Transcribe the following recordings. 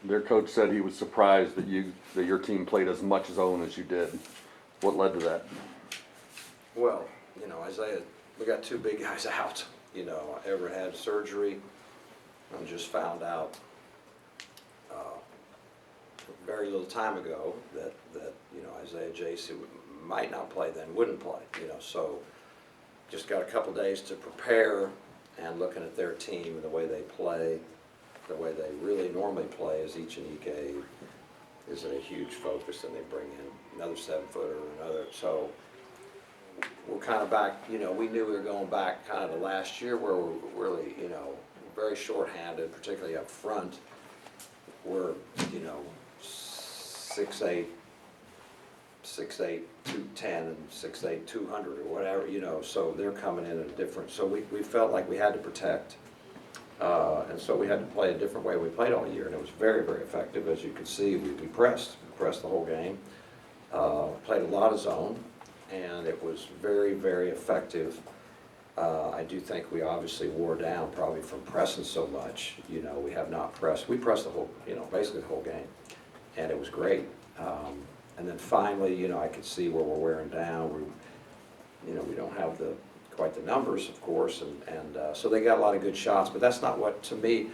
Their coach said he was surprised that your team played as much zone as you did. What led to that? Well, Isaiah, we got two big guys out. Everett had surgery and just found out very little time ago that Isaiah J.C. might not play, then wouldn't play. So just got a couple days to prepare, and looking at their team and the way they play, the way they really normally play as each is a huge focus, and they bring in another 7-footer, so we're kind of back. We knew we were going back kind of to last year, where we're really very short-handed, particularly up front. We're 6'8", 210, and 6'8", 200, or whatever. So they're coming in at a different. So we felt like we had to protect. And so we had to play a different way we played all year, and it was very, very effective. As you can see, we pressed the whole game, played a lot of zone, and it was very, very effective. I do think we obviously wore down probably from pressing so much. We have not pressed. We pressed the whole, basically the whole game, and it was great. And then finally, I could see where we're wearing down. We don't have quite the numbers, of course, and so they got a lot of good shots, but that's not what, to me,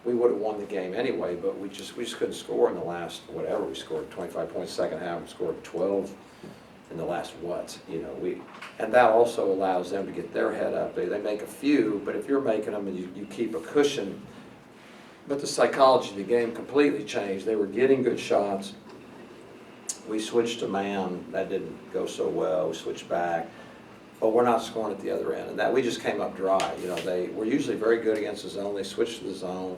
we would have won the game anyway, but we just couldn't score in the last, whatever. We scored 25 points second half, we scored 12 in the last and that also allows them to get their head up. They make a few, but if you're making them and you keep a cushion, but the psychology of the game completely changed. They were getting good shots. We switched to man, that didn't go so well. We switched back. But we're not scoring at the other end, and that we just came up dry. They were usually very good against the zone. They switched to the zone.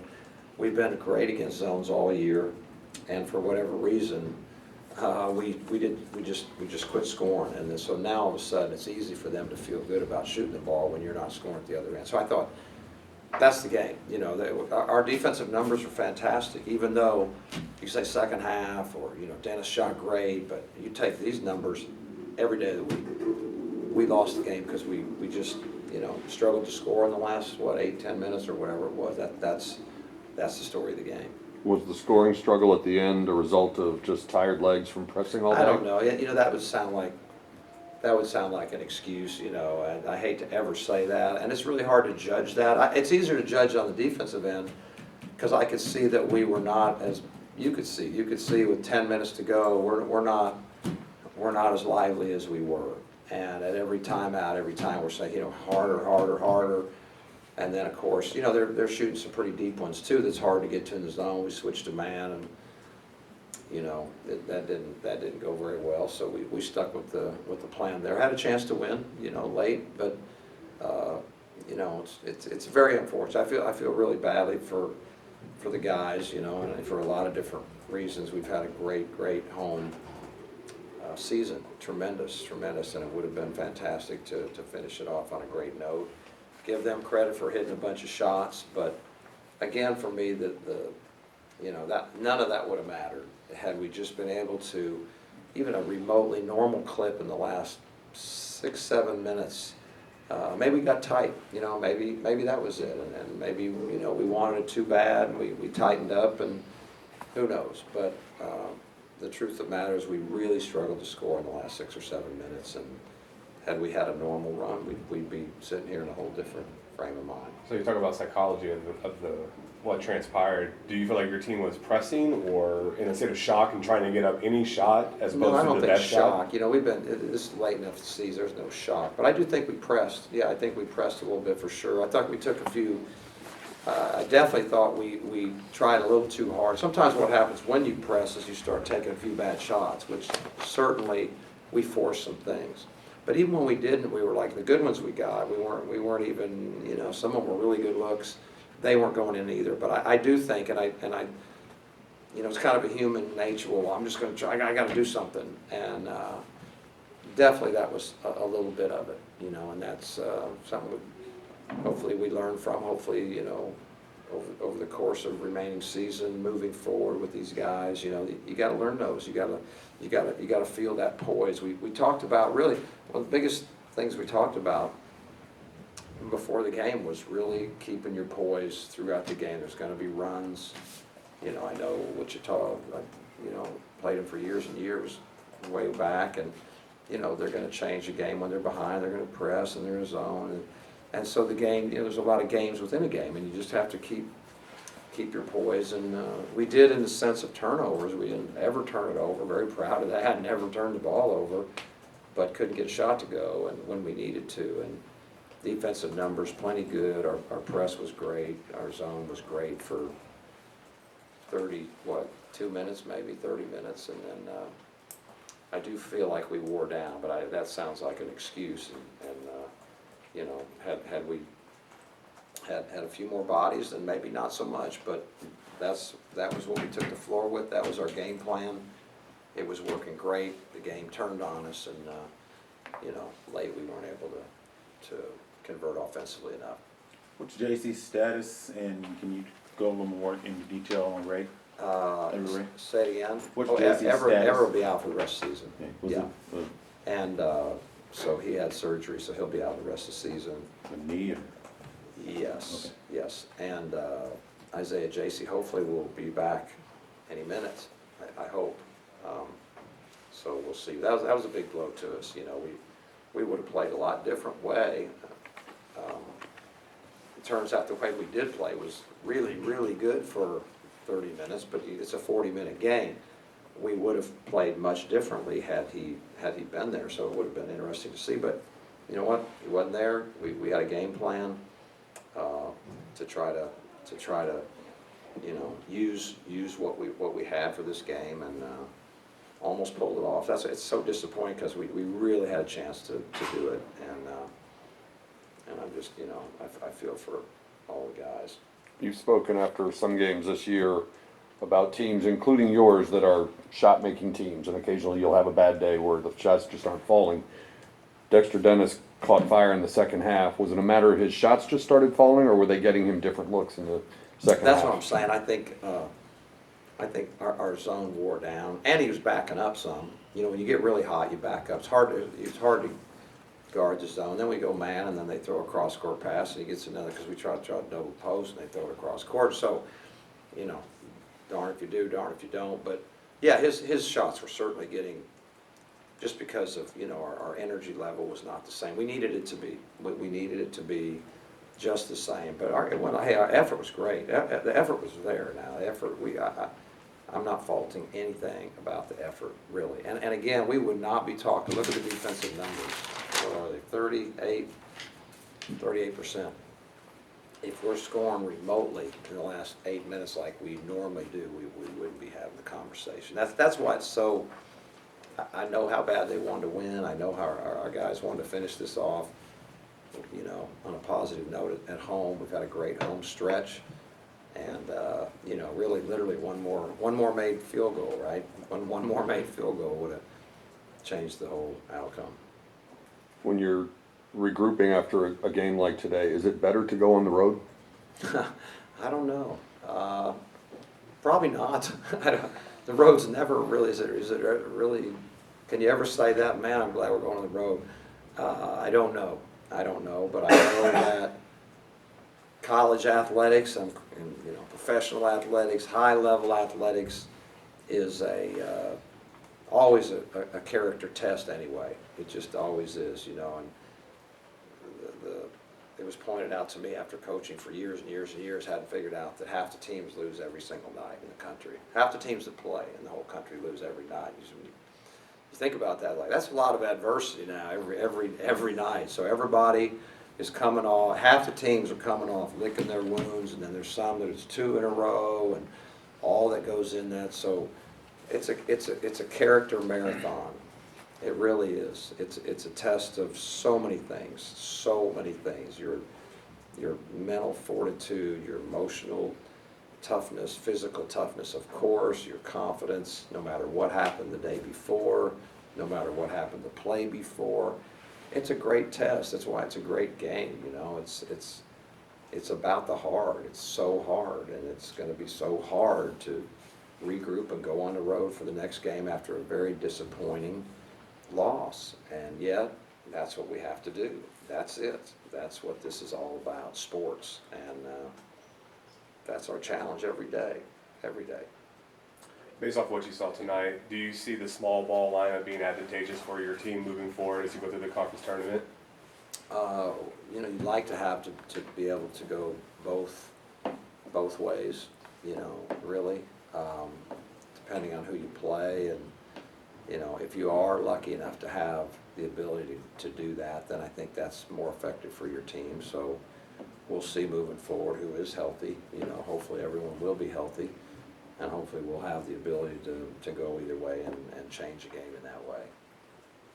We've been great against zones all year, and for whatever reason, we just quit scoring. And then, so now all of a sudden, it's easy for them to feel good about shooting the ball when you're not scoring at the other end. So I thought that's the game. Our defensive numbers are fantastic, even though you say second half or Dennis shot great, but you take these numbers every day of the week. We lost the game because we just struggled to score in the last 8-10 minutes or whatever it was. That's the story of the game. Was the scoring struggle at the end a result of just tired legs from pressing all day? I don't know. That would sound like an excuse. And I hate to ever say that. And it's really hard to judge that. It's easier to judge on the defensive end because I could see that we were not as you could see. You could see with 10 minutes to go, we're not as lively as we were. And at every timeout, every time we're saying, harder. And then, of course, they're shooting some pretty deep ones, too, that's hard to get to in the zone. We switched to man, and, that didn't go very well. So we stuck with the plan there. Had a chance to win, late, but, it's very unfortunate. I feel really badly for the guys, and for a lot of different reasons. We've had a great home season, tremendous, and it would have been fantastic to finish it off on a great note. Give them credit for hitting a bunch of shots, but again, for me, that none of that would have mattered had we just been able to, even a remotely normal clip in the last 6-7 minutes. Maybe we got tight, maybe that was it, and maybe we wanted it too bad, and we tightened up, and who knows, but. The truth of the matter is we really struggled to score in the last 6 or 7 minutes, and had we had a normal run, we'd be sitting here in a whole different frame of mind. So you talk about psychology of what transpired. Do you feel like your team was pressing or in a state of shock and trying to get up any shot as opposed to the best shot? No, I don't think shock. We've been, this is late enough to see, there's no shock. But I do think we pressed. Yeah, I think we pressed a little bit for sure. I thought we took a few. I definitely thought we tried a little too hard. Sometimes what happens when you press is you start taking a few bad shots, which certainly we forced some things. But even when we didn't, we were like the good ones we got. We weren't even, some of them were really good looks. They weren't going in either. But I do think, and I, it's kind of a human nature. Well, I'm just going to try. I got to do something, and definitely that was a little bit of it, and that's something. Hopefully we learn from, hopefully, over the course of remaining season, moving forward with these guys, you got to learn those. You got to feel that poise. We talked about, really, one of the biggest things we talked about before the game was really keeping your poise throughout the game. There's going to be runs, You know, I know Wichita, you know, played them for years and years, way back, and, you know, they're gonna change the game when they're behind, they're gonna press, and they're in a zone, and so the game, you know, there's a lot of games within a game, and you just have to keep your poise, and we did in the sense of turnovers, we didn't ever turn it over, very proud of that, never turned the ball over, but couldn't get a shot to go, and when we needed to, and defensive numbers plenty good, our press was great, our zone was great for 2 minutes, maybe 30 minutes, and then I do feel like we wore down, but that sounds like an excuse, and you know, had we had a few more bodies, then maybe not so much, but that was what we took the floor with, that was our game plan. It was working great, the game turned on us, and you know, late we weren't able to convert offensively enough. What's JC's status, and can you go a little more in detail on Ray? Ray? Say it again? What's Oh, JC's Everett status? will be out for the rest of the season. Okay. Was Yeah. it And so he had surgery, so he'll be out the rest of the season. a knee or? Yes, Okay. yes. And Isaiah JC hopefully will be back any minute, I hope. So we'll see. That was a big blow to us. You know, we would have played a lot different way. It turns out the way we did play was really, really good for 30 minutes, but it's a 40-minute game. We would have played much differently had he been there, so it would have been interesting to see. But you know what? He wasn't there. We had a game plan to try to you know, use what we had for this game, and almost pulled it off. It's so disappointing because we really had a chance to do it, and I'm just, you know, I feel for all the guys. You've spoken after some games this year about teams, including yours, that are shot-making teams, and occasionally you'll have a bad day where the shots just aren't falling. Dexter Dennis caught fire in the second half. Was it a matter of his shots just started falling, or were they getting him different looks in the second half? That's what I'm saying. I think our zone wore down, and he was backing up some. You know, when you get really hot, you back up. It's hard to guard the zone. Then we go man, and then they throw a cross-court pass, and he gets another, because we try to double post, and they throw it across court. So, you know, darn if you do, darn if you don't. But yeah, his shots were certainly getting, just because of, you know, our energy level was not the same. We needed it to be. We needed it to be just the same. But our effort was great. The effort was there. Now the effort, I'm not faulting anything about the effort, really. And again, we would not be talking. Look at the defensive numbers. What are they? 38%. If we're scoring remotely in the last 8 minutes like we normally do, we wouldn't be having the conversation. That's why it's so. I know how bad they wanted to win. I know how our guys wanted to finish this off, you know, on a positive note at home. We've had a great home stretch, and you know, really, literally one more made field goal, right? One more made field goal would have changed the whole outcome. When you're regrouping after a game like today, is it better to go on the road? I don't know. Probably not. The road's never really. Is it really? Can you ever say that? Man, I'm glad we're going on the road. I don't know. But I know that college athletics and you know, professional athletics, high level athletics is always a character test anyway. It just always is, you know. And it was pointed out to me after coaching for years and years and years, hadn't figured out that half the teams lose every single night in the country. Half the teams that play in the whole country lose every night. You think about that, like, that's a lot of adversity now every night. So everybody is coming off. Half the teams are coming off licking their wounds, and then there's some that it's 2 in a row, and all that goes in that. So it's a character marathon. It really is. It's a test of so many things. So many things. Your mental fortitude, your emotional toughness, physical toughness, of course, your confidence, no matter what happened the day before, no matter what happened the play before. It's a great test. That's why it's a great game. You know, it's about the hard. It's so hard, and it's going to be so hard to regroup and go on the road for the next game after a very disappointing loss. And yet, that's what we have to do. That's it. That's what this is all about, sports. And that's our challenge every day. every day. Based off what you saw tonight, do you see the small ball lineup being advantageous for your team moving forward as you go through the conference tournament? You know, you'd like to have to be able to go both ways, you know, really, depending on who you play. And, you know, if you are lucky enough to have the ability to do that, then I think that's more effective for your team. So we'll see moving forward who is healthy. You know, hopefully everyone will be healthy, and hopefully we'll have the ability to go either way and change the game in that way.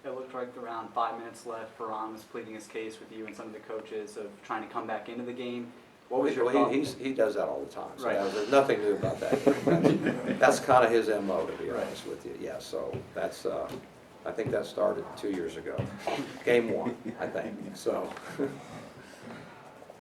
It looked like around 5 minutes left, Perron was pleading his case with you and some of the coaches of trying to come back into the game. What was your thought? He does that all the time, so Right. there's nothing new about that. That's kind of his MO, to be honest with you. Yeah, so that's, I think that started 2 years ago. Game 1, I think, so.